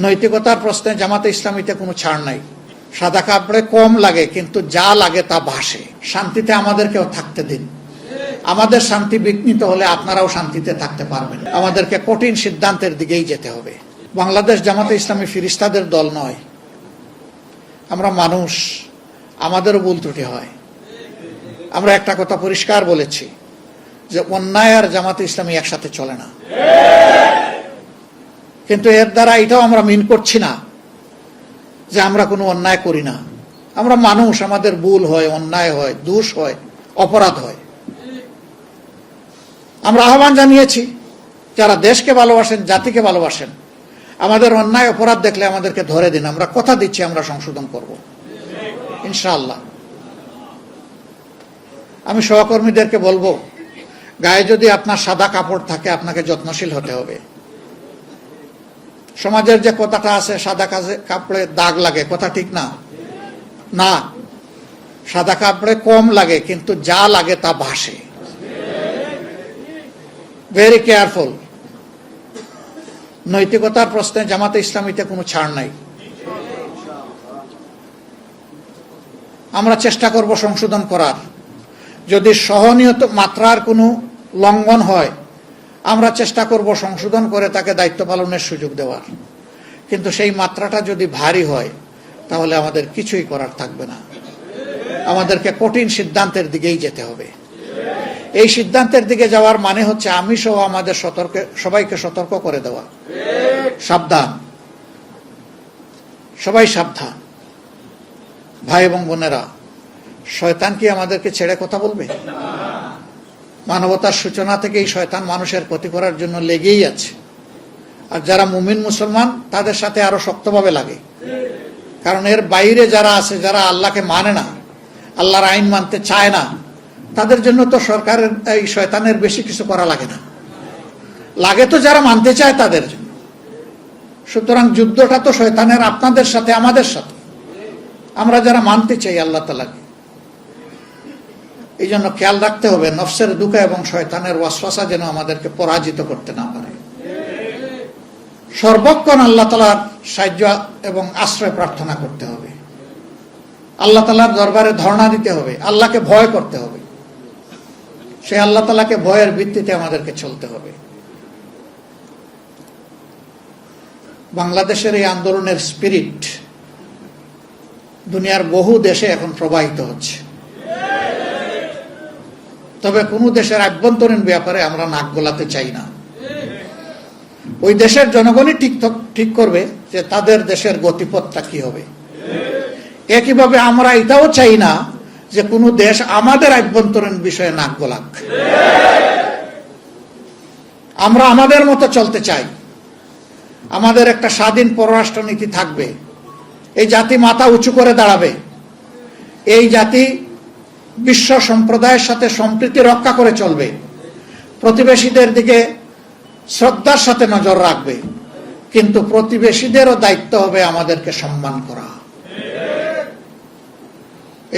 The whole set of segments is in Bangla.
নৈতিকতার প্রশ্নে জামাতে ইসলামীতে কোনো ছাড় নাই। সাদা কাপড়ে কম লাগে, কিন্তু যা লাগে তা ভাসে। শান্তিতে আমাদেরকেও থাকতে দিন। আমাদের শান্তি বিঘ্নিত হলে আপনারাও শান্তিতে থাকতে পারবেন। আমাদেরকে কঠিন সিদ্ধান্তের দিকেই যেতে হবে। বাংলাদেশ জামাতে ইসলামী ফিরিস্তাদের দল নয়। আমরা মানুষ, আমাদেরও ভুল ত্রুটি হয়। আমরা একটা কথা পরিষ্কার বলেছি যে অন্যায় আর জামাতে ইসলামী একসাথে চলে না। কিন্তু এর দ্বারা এটাও আমরা মিন করছি না যে আমরা কোনো অন্যায় করি না। আমরা মানুষ, আমাদের ভুল হয়, অন্যায় হয়, দোষ হয়, অপরাধ হয়। আমরা আহ্বান জানিয়েছি যারা দেশকে ভালোবাসেন, জাতিকে ভালোবাসেন, আমাদের অন্যায় অপরাধ দেখলে আমাদেরকে ধরে দিন। আমরা কথা দিচ্ছি আমরা সংশোধন করব ইনশাআল্লাহ। আমি সহকর্মীদেরকে বলবো, গায়ে যদি আপনার সাদা কাপড় থাকে আপনাকে যত্নশীল হতে হবে। সমাজের যে কথাটা আছে সাদা কাপড়ে দাগ লাগে, কথা ঠিক না? না, সাদা কাপড়ে কম লাগে, কিন্তু যা লাগে তা ভাসে। Very careful. নৈতিকতার প্রশ্নে জামাতে ইসলামীতে কোনো ছাড় নাই। আমরা চেষ্টা করব সংশোধন করার। যদি সহনীয় মাত্রার কোনো লঙ্ঘন হয় আমরা চেষ্টা করব সংশোধন করে তাকে দায়িত্ব পালনের সুযোগ দেওয়ার। কিন্তু সেই মাত্রাটা যদি ভারী হয় তাহলে আমাদের কিছুই করার থাকবে না। আমাদেরকে কঠিন সিদ্ধান্তের দিকেই যেতে হবে। এই সিদ্ধান্তের দিকে যাওয়ার মানে হচ্ছে আমি সহ আমাদের সবাইকে সতর্ক করে দেওয়া। সাবধান, সবাই সাবধান। ভাই এবং বোনেরা, শয়তান কি আমাদেরকে ছেড়ে কথা বলবে? মানবতার সূচনা থেকেই শয়তান মানুষের ক্ষতি করার জন্য লেগেই আছে। আর যারা মুমিন মুসলমান তাদের সাথে আরো শক্তভাবে লাগে। কারণ এর বাইরে যারা আছে, যারা আল্লাহকে মানে না, আল্লাহর আইন মানতে চায় না, তাদের জন্য তো সরকারের এই শয়তানের বেশি কিছু করা লাগে না। লাগে তো যারা মানতে চায় তাদের জন্য। সুতরাং যুদ্ধটা তো শয়তানের আপনাদের সাথে, আমাদের সাথে। আমরা যারা মানতে চাই আল্লাহ তাআলাকে, এই জন্য খেয়াল রাখতে হবে নফসের দুঃখা এবং শয়তানের ওয়াসওয়াসা যেন আমাদেরকে পরাজিত করতে না পারে। সর্বক্ষণ আল্লাহ তাআলার সাহায্য এবং আশ্রয় প্রার্থনা করতে হবে। আল্লাহ তাআলার দরবারে ধর্ণা দিতে হবে। আল্লাহকে ভয় করতে হবে। সেই আল্লাহ তাআলাকে ভয়ের ভিত্তিতে আমাদেরকে চলতে হবে। বাংলাদেশের এই আন্দোলনের স্পিরিট দুনিয়ার বহু দেশে এখন প্রবাহিত হচ্ছে। তবে কোন দেশের আভ্যন্তরীণ ব্যাপারে আমরা নাক গলাতে চাই না। ওই দেশের জনগণই ঠিক করবে যে তাদের দেশের গতিপথটা কি হবে। একইভাবে আমরা এটাও চাই না যে কোন দেশ আমাদের আভ্যন্তরীণ বিষয়ে নাক গলাক। আমরা আমাদের মতো চলতে চাই। আমাদের একটা স্বাধীন পররাষ্ট্র নীতি থাকবে। এই জাতি মাথা উঁচু করে দাঁড়াবে। এই জাতি বিশ্ব সম্প্রদায়ের সাথে সম্প্রীতি রক্ষা করে চলবে। প্রতিবেশীদের দিকে শ্রদ্ধার সাথে নজর রাখবে। কিন্তু প্রতিবেশীদেরও দায়িত্ব হবে আমাদেরকে সম্মান করা।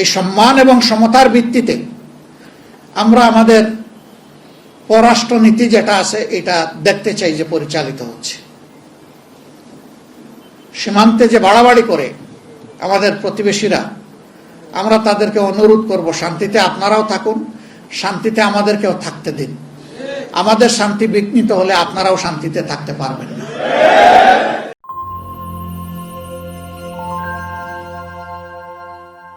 এই সম্মান এবং সমতার ভিত্তিতে আমরা আমাদের পররাষ্ট্র নীতি যেটা আছে এটা দেখতে চাই যে পরিচালিত হচ্ছে। সীমান্তে যে বাড়াবাড়ি করে আমাদের প্রতিবেশীরা, আমরা তাদেরকে অনুরোধ করব শান্তিতে আপনারাও থাকুন, শান্তিতে আমাদেরকেও থাকতে দিন। আমাদের শান্তি বিঘ্নিত হলে আপনারাও শান্তিতে থাকতে পারবেন না।